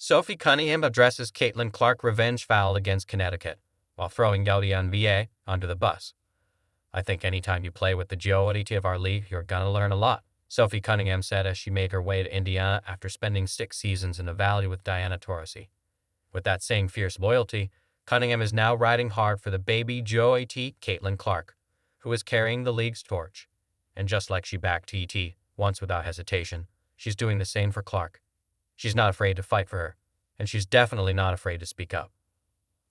Sophie Cunningham addresses Caitlin Clark revenge foul against Connecticut, while throwing WNBA under the bus. I think anytime you play with the majority of our league, you're gonna learn a lot, Sophie Cunningham said as she made her way to Indiana after spending 6 seasons in the Valley with Diana Taurasi. With that same fierce loyalty, Cunningham is now riding hard for the baby Joe T. Caitlin Clark, who is carrying the league's torch. And just like she backed TT once without hesitation, she's doing the same for Clark. She's not afraid to fight for her, and she's definitely not afraid to speak up.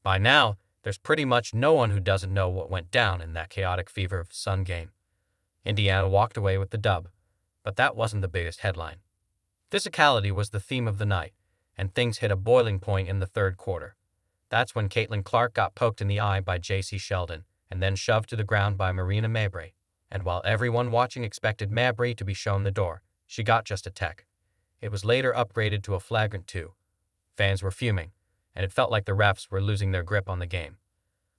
By now, there's pretty much no one who doesn't know what went down in that chaotic Fever of Sun game. Indiana walked away with the dub, but that wasn't the biggest headline. Physicality was the theme of the night, and things hit a boiling point in the third quarter. That's when Caitlin Clark got poked in the eye by J.C. Sheldon and then shoved to the ground by Marina Mabrey. And while everyone watching expected Mabrey to be shown the door, she got just a tech. It was later upgraded to a flagrant 2. Fans were fuming, and it felt like the refs were losing their grip on the game.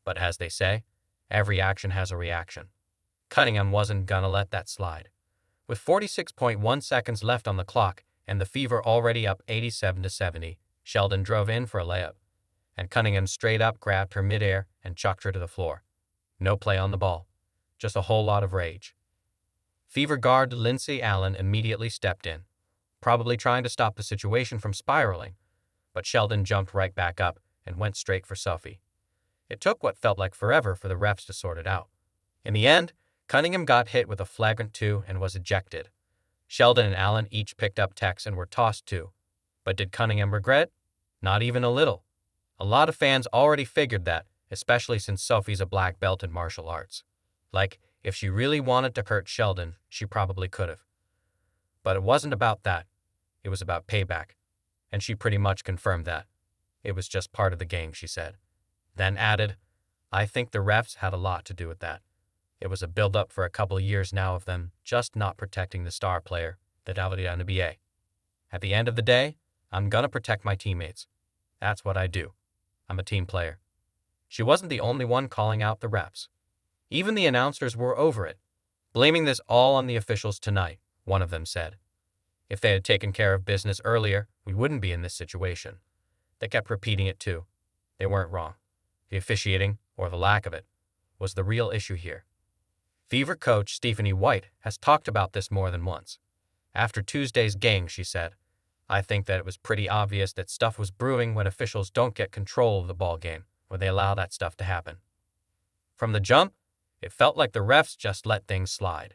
But as they say, every action has a reaction. Cunningham wasn't gonna let that slide. With 46.1 seconds left on the clock and the Fever already up 87-70, Sheldon drove in for a layup, and Cunningham straight up grabbed her midair and chucked her to the floor. No play on the ball, just a whole lot of rage. Fever guard Lindsay Allen immediately stepped in, probably trying to stop the situation from spiraling, but Sheldon jumped right back up and went straight for Sophie. It took what felt like forever for the refs to sort it out. In the end, Cunningham got hit with a flagrant 2 and was ejected. Sheldon and Allen each picked up techs and were tossed too. But did Cunningham regret? Not even a little. A lot of fans already figured that, especially since Sophie's a black belt in martial arts. Like, if she really wanted to hurt Sheldon, she probably could have. But it wasn't about that. It was about payback. And she pretty much confirmed that. It was just part of the game, she said. Then added, I think the refs had a lot to do with that. It was a build-up for a couple years now of them just not protecting the star player, the WNBA. At the end of the day, I'm gonna protect my teammates. That's what I do. I'm a team player. She wasn't the only one calling out the refs. Even the announcers were over it, blaming this all on the officials tonight, one of them said. If they had taken care of business earlier, we wouldn't be in this situation. They kept repeating it too. They weren't wrong. The officiating, or the lack of it, was the real issue here. Fever coach Stephanie White has talked about this more than once. After Tuesday's game, she said, I think that it was pretty obvious that stuff was brewing when officials don't get control of the ball game, when they allow that stuff to happen. From the jump, it felt like the refs just let things slide.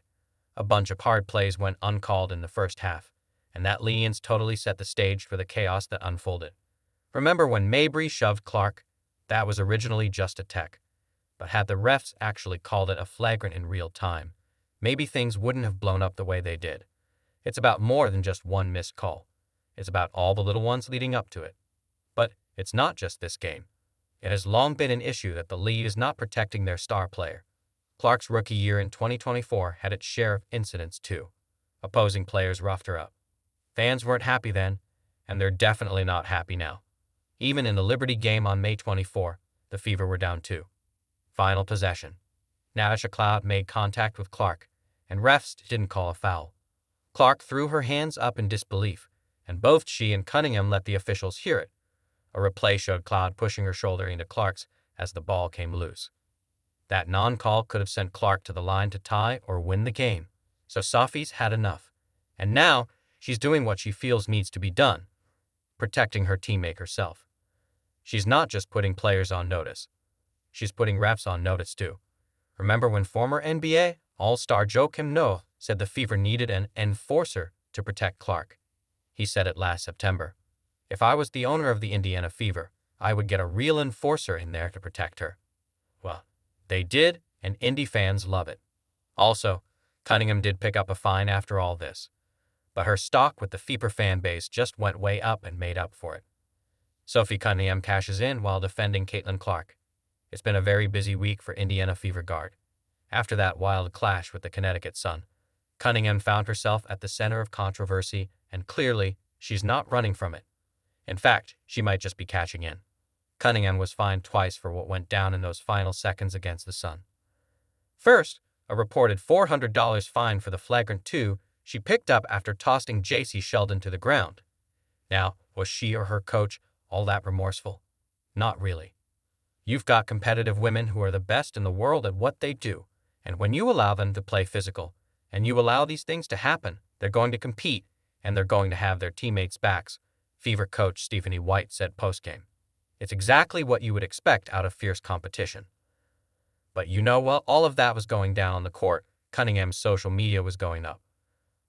A bunch of hard plays went uncalled in the first half, and that lenience totally set the stage for the chaos that unfolded. Remember when Mabrey shoved Clark? That was originally just a tech. But had the refs actually called it a flagrant in real time, maybe things wouldn't have blown up the way they did. It's about more than just one missed call. It's about all the little ones leading up to it. But it's not just this game. It has long been an issue that the league is not protecting their star player. Clark's rookie year in 2024 had its share of incidents too. Opposing players roughed her up. Fans weren't happy then, and they're definitely not happy now. Even in the Liberty game on May 24, the Fever were down 2. Final possession. Natasha Cloud made contact with Clark, and refs didn't call a foul. Clark threw her hands up in disbelief, and both she and Cunningham let the officials hear it. A replay showed Cloud pushing her shoulder into Clark's as the ball came loose. That non-call could have sent Clark to the line to tie or win the game, so Sophie's had enough. And now, she's doing what she feels needs to be done, protecting her teammate herself. She's not just putting players on notice. She's putting refs on notice too. Remember when former NBA All-Star Joakim Noah said the Fever needed an enforcer to protect Clark? He said it last September. If I was the owner of the Indiana Fever, I would get a real enforcer in there to protect her. Well, they did, and Indy fans love it. Also, Cunningham did pick up a fine after all this. But her stock with the Fever fan base just went way up and made up for it. Sophie Cunningham cashes in while defending Caitlin Clark. It's been a very busy week for Indiana Fever guard. After that wild clash with the Connecticut Sun, Cunningham found herself at the center of controversy, and clearly, she's not running from it. In fact, she might just be catching in. Cunningham was fined twice for what went down in those final seconds against the Sun. First, a reported $400 fine for the flagrant 2 she picked up after tossing J.C. Sheldon to the ground. Now, Was she or her coach all that remorseful? Not really. You've got competitive women who are the best in the world at what they do, and when you allow them to play physical, and you allow these things to happen, they're going to compete, and they're going to have their teammates' backs, Fever coach Stephanie White said postgame. It's exactly what you would expect out of fierce competition. But while all of that was going down on the court, Cunningham's social media was going up.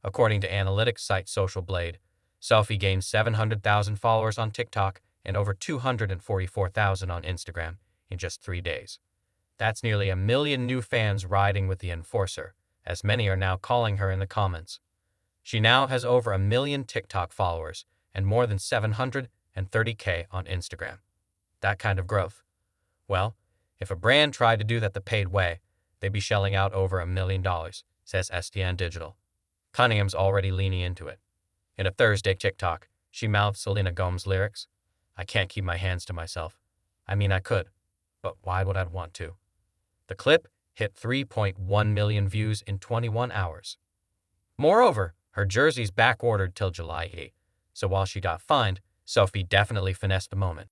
According to analytics site Social Blade, Sophie gained 700,000 followers on TikTok and over 244,000 on Instagram in just 3 days. That's nearly 1 million new fans riding with the enforcer, as many are now calling her in the comments. She now has over 1 million TikTok followers and more than 730K on Instagram. That kind of growth. Well, if a brand tried to do that the paid way, they'd be shelling out over $1 million, says STN Digital. Cunningham's already leaning into it. In a Thursday TikTok, she mouthed Selena Gomez lyrics. I can't keep my hands to myself. I mean, I could, but why would I want to? The clip hit 3.1 million views in 21 hours. Moreover, her jersey's back-ordered till July 8, so while she got fined, Sophie definitely finessed the moment.